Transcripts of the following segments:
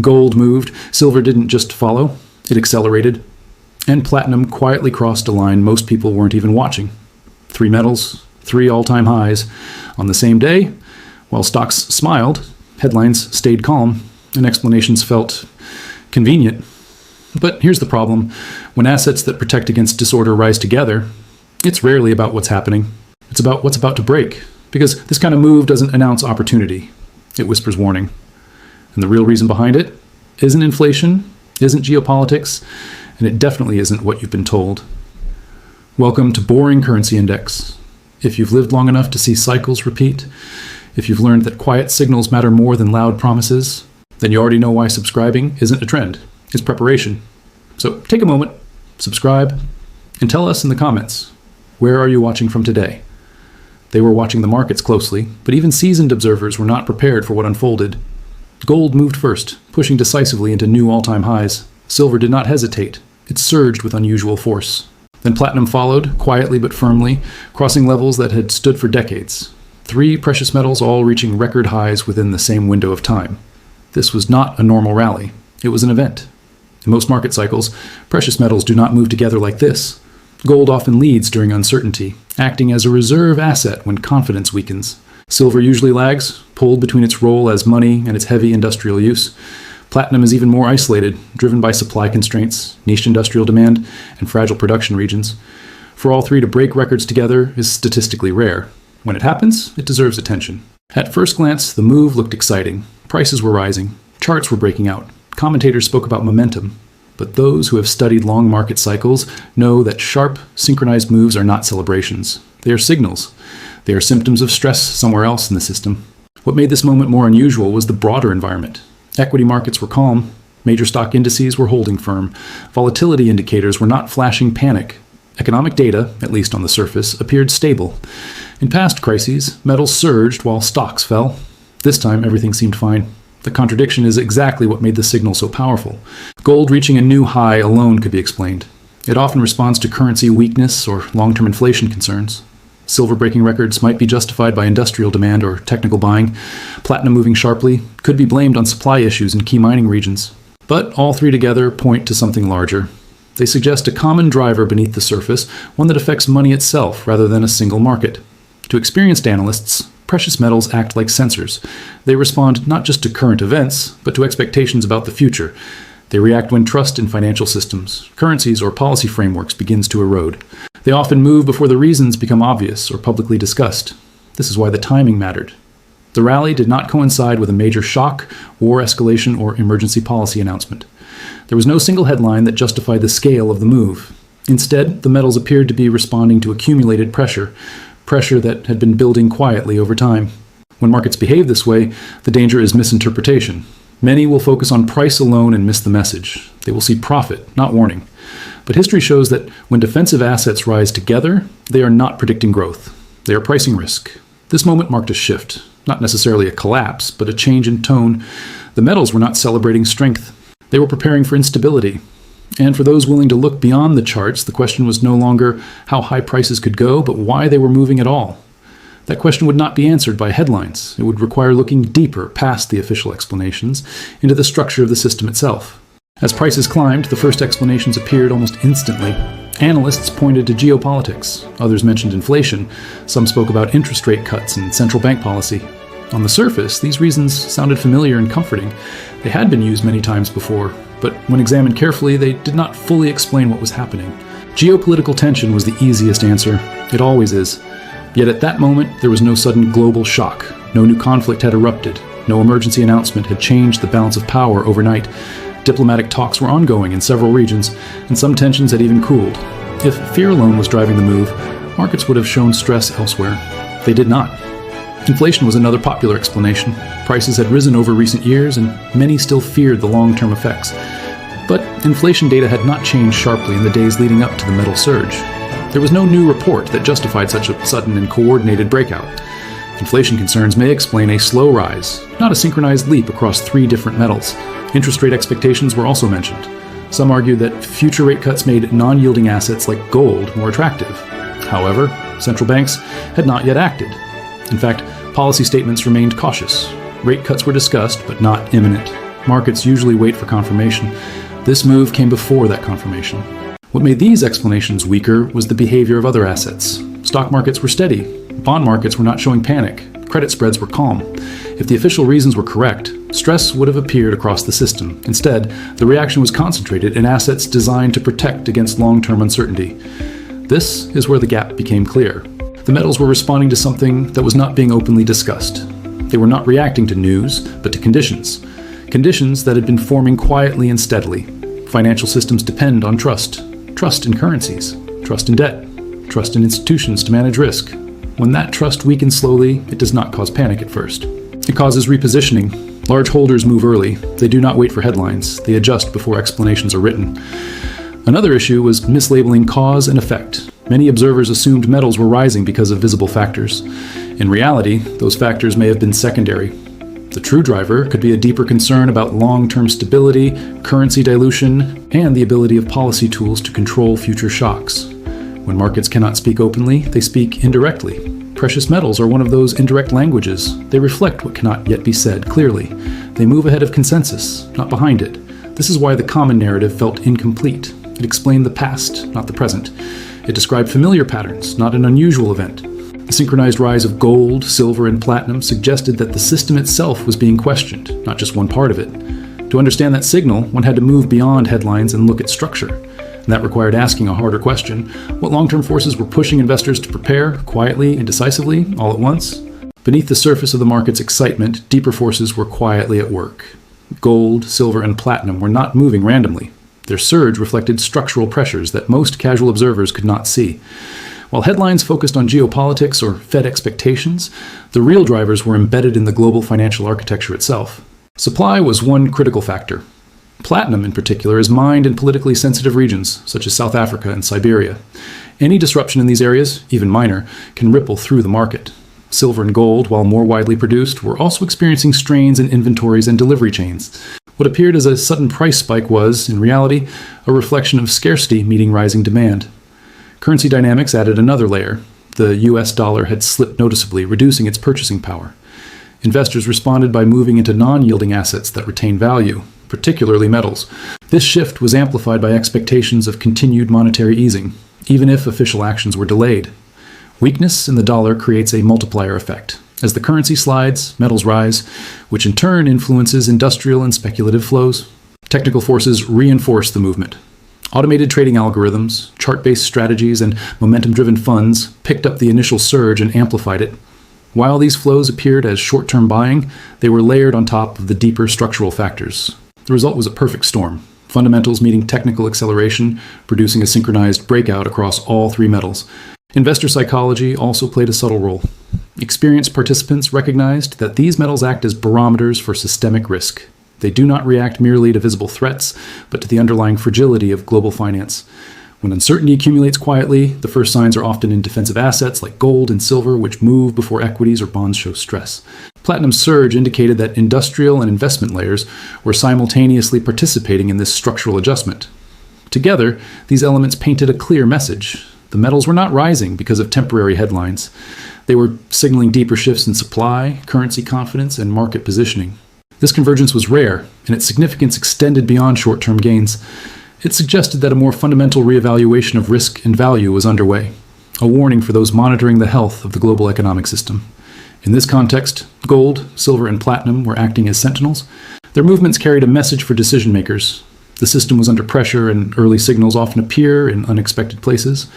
Gold moved, silver didn't just follow, it accelerated. And platinum quietly crossed a line most people weren't even watching. 3 metals, 3 all-time highs. On the same day, while stocks smiled, headlines stayed calm, and explanations felt convenient. But here's the problem. When assets that protect against disorder rise together, it's rarely about what's happening. It's about what's about to break. Because this kind of move doesn't announce opportunity. It whispers warning. And the real reason behind it isn't inflation, isn't geopolitics, and it definitely isn't what you've been told. Welcome to Boring Currency Index. If you've lived long enough to see cycles repeat, if you've learned that quiet signals matter more than loud promises, then you already know why subscribing isn't a trend. It's preparation. So take a moment, subscribe, and tell us in the comments, where are you watching from today? They were watching the markets closely, but even seasoned observers were not prepared for what unfolded. Gold moved first, pushing decisively into new all-time highs. Silver did not hesitate. It surged with unusual force. Then platinum followed, quietly but firmly, crossing levels that had stood for decades. 3 precious metals all reaching record highs within the same window of time. This was not a normal rally. It was an event. In most market cycles, precious metals do not move together like this. Gold often leads during uncertainty, acting as a reserve asset when confidence weakens. Silver usually lags, pulled between its role as money and its heavy industrial use. Platinum is even more isolated, driven by supply constraints, niche industrial demand, and fragile production regions. For all 3 to break records together is statistically rare. When it happens, it deserves attention. At first glance, the move looked exciting. Prices were rising. Charts were breaking out. Commentators spoke about momentum. But those who have studied long market cycles know that sharp, synchronized moves are not celebrations. They are signals. They are symptoms of stress somewhere else in the system. What made this moment more unusual was the broader environment. Equity markets were calm. Major stock indices were holding firm. Volatility indicators were not flashing panic. Economic data, at least on the surface, appeared stable. In past crises, metals surged while stocks fell. This time, everything seemed fine. The contradiction is exactly what made the signal so powerful. Gold reaching a new high alone could be explained. It often responds to currency weakness or long-term inflation concerns. Silver breaking records might be justified by industrial demand or technical buying. Platinum moving sharply could be blamed on supply issues in key mining regions. But all 3 together point to something larger. They suggest a common driver beneath the surface, one that affects money itself rather than a single market. To experienced analysts, precious metals act like sensors. They respond not just to current events, but to expectations about the future. They react when trust in financial systems, currencies, or policy frameworks begins to erode. They often move before the reasons become obvious or publicly discussed. This is why the timing mattered. The rally did not coincide with a major shock, war escalation, or emergency policy announcement. There was no single headline that justified the scale of the move. Instead, the metals appeared to be responding to accumulated pressure that had been building quietly over time. When markets behave this way, the danger is misinterpretation. Many will focus on price alone and miss the message. They will see profit, not warning. But history shows that when defensive assets rise together, they are not predicting growth. They are pricing risk. This moment marked a shift, not necessarily a collapse, but a change in tone. The metals were not celebrating strength. They were preparing for instability. And for those willing to look beyond the charts, the question was no longer how high prices could go, but why they were moving at all. That question would not be answered by headlines. It would require looking deeper past the official explanations into the structure of the system itself. As prices climbed, the first explanations appeared almost instantly. Analysts pointed to geopolitics. Others mentioned inflation. Some spoke about interest rate cuts and central bank policy. On the surface, these reasons sounded familiar and comforting. They had been used many times before, but when examined carefully, they did not fully explain what was happening. Geopolitical tension was the easiest answer. It always is. Yet at that moment, there was no sudden global shock. No new conflict had erupted. No emergency announcement had changed the balance of power overnight. Diplomatic talks were ongoing in several regions, and some tensions had even cooled. If fear alone was driving the move, markets would have shown stress elsewhere. They did not. Inflation was another popular explanation. Prices had risen over recent years, and many still feared the long-term effects. But inflation data had not changed sharply in the days leading up to the metal surge. There was no new report that justified such a sudden and coordinated breakout. Inflation concerns may explain a slow rise, not a synchronized leap across 3 different metals. Interest rate expectations were also mentioned. Some argued that future rate cuts made non-yielding assets like gold more attractive. However, central banks had not yet acted. In fact, policy statements remained cautious. Rate cuts were discussed, but not imminent. Markets usually wait for confirmation. This move came before that confirmation. What made these explanations weaker was the behavior of other assets. Stock markets were steady. Bond markets were not showing panic. Credit spreads were calm. If the official reasons were correct, stress would have appeared across the system. Instead, the reaction was concentrated in assets designed to protect against long-term uncertainty. This is where the gap became clear. The metals were responding to something that was not being openly discussed. They were not reacting to news, but to conditions. Conditions that had been forming quietly and steadily. Financial systems depend on trust. Trust in currencies. Trust in debt. Trust in institutions to manage risk. When that trust weakens slowly, it does not cause panic at first. It causes repositioning. Large holders move early. They do not wait for headlines. They adjust before explanations are written. Another issue was mislabeling cause and effect. Many observers assumed metals were rising because of visible factors. In reality, those factors may have been secondary. The true driver could be a deeper concern about long-term stability, currency dilution, and the ability of policy tools to control future shocks. When markets cannot speak openly, they speak indirectly. Precious metals are one of those indirect languages. They reflect what cannot yet be said clearly. They move ahead of consensus, not behind it. This is why the common narrative felt incomplete. It explained the past, not the present. It described familiar patterns, not an unusual event. The synchronized rise of gold, silver, and platinum suggested that the system itself was being questioned, not just one part of it. To understand that signal, one had to move beyond headlines and look at structure. And that required asking a harder question. What long-term forces were pushing investors to prepare, quietly and decisively, all at once? Beneath the surface of the market's excitement, deeper forces were quietly at work. Gold, silver, and platinum were not moving randomly. Their surge reflected structural pressures that most casual observers could not see. While headlines focused on geopolitics or Fed expectations, the real drivers were embedded in the global financial architecture itself. Supply was one critical factor. Platinum, in particular, is mined in politically sensitive regions, such as South Africa and Siberia. Any disruption in these areas, even minor, can ripple through the market. Silver and gold, while more widely produced, were also experiencing strains in inventories and delivery chains. What appeared as a sudden price spike was, in reality, a reflection of scarcity meeting rising demand. Currency dynamics added another layer. The US dollar had slipped noticeably, reducing its purchasing power. Investors responded by moving into non-yielding assets that retain value, particularly metals. This shift was amplified by expectations of continued monetary easing, even if official actions were delayed. Weakness in the dollar creates a multiplier effect. As the currency slides, metals rise, which in turn influences industrial and speculative flows. Technical forces reinforce the movement. Automated trading algorithms, chart-based strategies, and momentum-driven funds picked up the initial surge and amplified it. While these flows appeared as short-term buying, they were layered on top of the deeper structural factors. The result was a perfect storm. Fundamentals meeting technical acceleration, producing a synchronized breakout across all three metals. Investor psychology also played a subtle role. Experienced participants recognized that these metals act as barometers for systemic risk. They do not react merely to visible threats, but to the underlying fragility of global finance. When uncertainty accumulates quietly, the first signs are often in defensive assets like gold and silver, which move before equities or bonds show stress. Platinum's surge indicated that industrial and investment layers were simultaneously participating in this structural adjustment. Together, these elements painted a clear message. The metals were not rising because of temporary headlines. They were signaling deeper shifts in supply, currency confidence, and market positioning. This convergence was rare, and its significance extended beyond short-term gains. It suggested that a more fundamental reevaluation of risk and value was underway, a warning for those monitoring the health of the global economic system. In this context, gold, silver, and platinum were acting as sentinels. Their movements carried a message for decision-makers. The system was under pressure, and early signals often appear in unexpected places.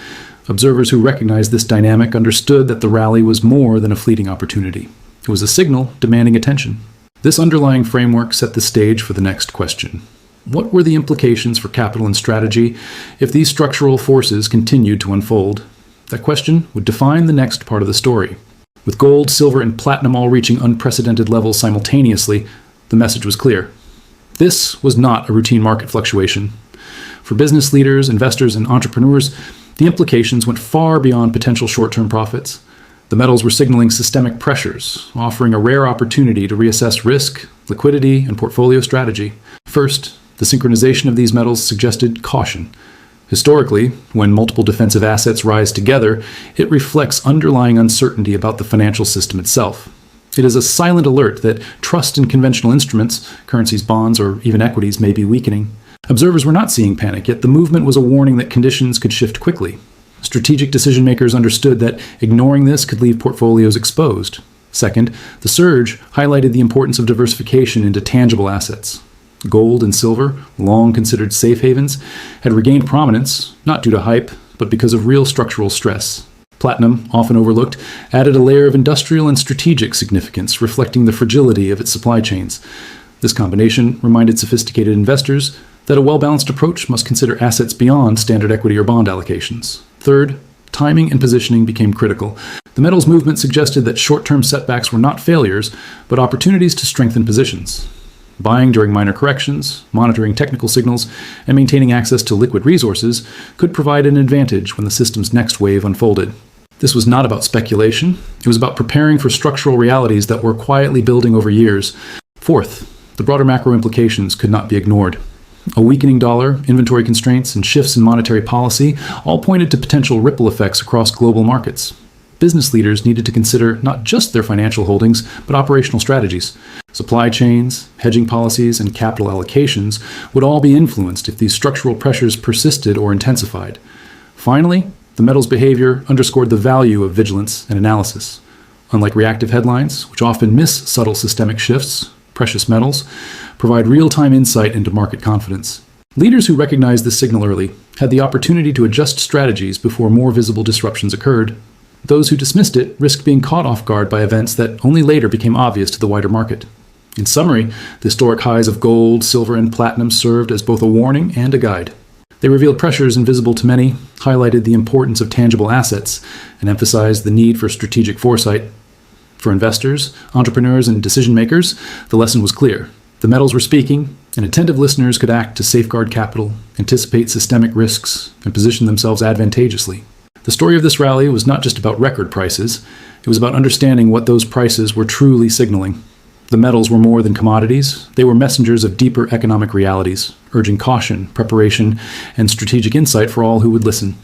Observers who recognized this dynamic understood that the rally was more than a fleeting opportunity. It was a signal demanding attention. This underlying framework set the stage for the next question. What were the implications for capital and strategy if these structural forces continued to unfold? That question would define the next part of the story. With gold, silver, and platinum all reaching unprecedented levels simultaneously, the message was clear. This was not a routine market fluctuation. For business leaders, investors, and entrepreneurs, the implications went far beyond potential short-term profits. The metals were signaling systemic pressures, offering a rare opportunity to reassess risk, liquidity, and portfolio strategy. First, the synchronization of these metals suggested caution. Historically, when multiple defensive assets rise together, it reflects underlying uncertainty about the financial system itself. It is a silent alert that trust in conventional instruments, currencies, bonds, or even equities, may be weakening. Observers were not seeing panic, yet the movement was a warning that conditions could shift quickly. Strategic decision makers understood that ignoring this could leave portfolios exposed. Second, the surge highlighted the importance of diversification into tangible assets. Gold and silver, long considered safe havens, had regained prominence, not due to hype, but because of real structural stress. Platinum, often overlooked, added a layer of industrial and strategic significance, reflecting the fragility of its supply chains. This combination reminded sophisticated investors that a well-balanced approach must consider assets beyond standard equity or bond allocations. Third, timing and positioning became critical. The metals movement suggested that short-term setbacks were not failures, but opportunities to strengthen positions. Buying during minor corrections, monitoring technical signals, and maintaining access to liquid resources could provide an advantage when the system's next wave unfolded. This was not about speculation. It was about preparing for structural realities that were quietly building over years. Fourth, the broader macro implications could not be ignored. A weakening dollar, inventory constraints, and shifts in monetary policy all pointed to potential ripple effects across global markets. Business leaders needed to consider not just their financial holdings, but operational strategies. Supply chains, hedging policies, and capital allocations would all be influenced if these structural pressures persisted or intensified. Finally, the metals' behavior underscored the value of vigilance and analysis. Unlike reactive headlines, which often miss subtle systemic shifts, precious metals provide real-time insight into market confidence. Leaders who recognized this signal early had the opportunity to adjust strategies before more visible disruptions occurred. Those who dismissed it risked being caught off guard by events that only later became obvious to the wider market. In summary, the historic highs of gold, silver, and platinum served as both a warning and a guide. They revealed pressures invisible to many, highlighted the importance of tangible assets, and emphasized the need for strategic foresight. For investors, entrepreneurs, and decision makers, the lesson was clear. The metals were speaking, and attentive listeners could act to safeguard capital, anticipate systemic risks, and position themselves advantageously. The story of this rally was not just about record prices, it was about understanding what those prices were truly signaling. The metals were more than commodities, they were messengers of deeper economic realities, urging caution, preparation, and strategic insight for all who would listen.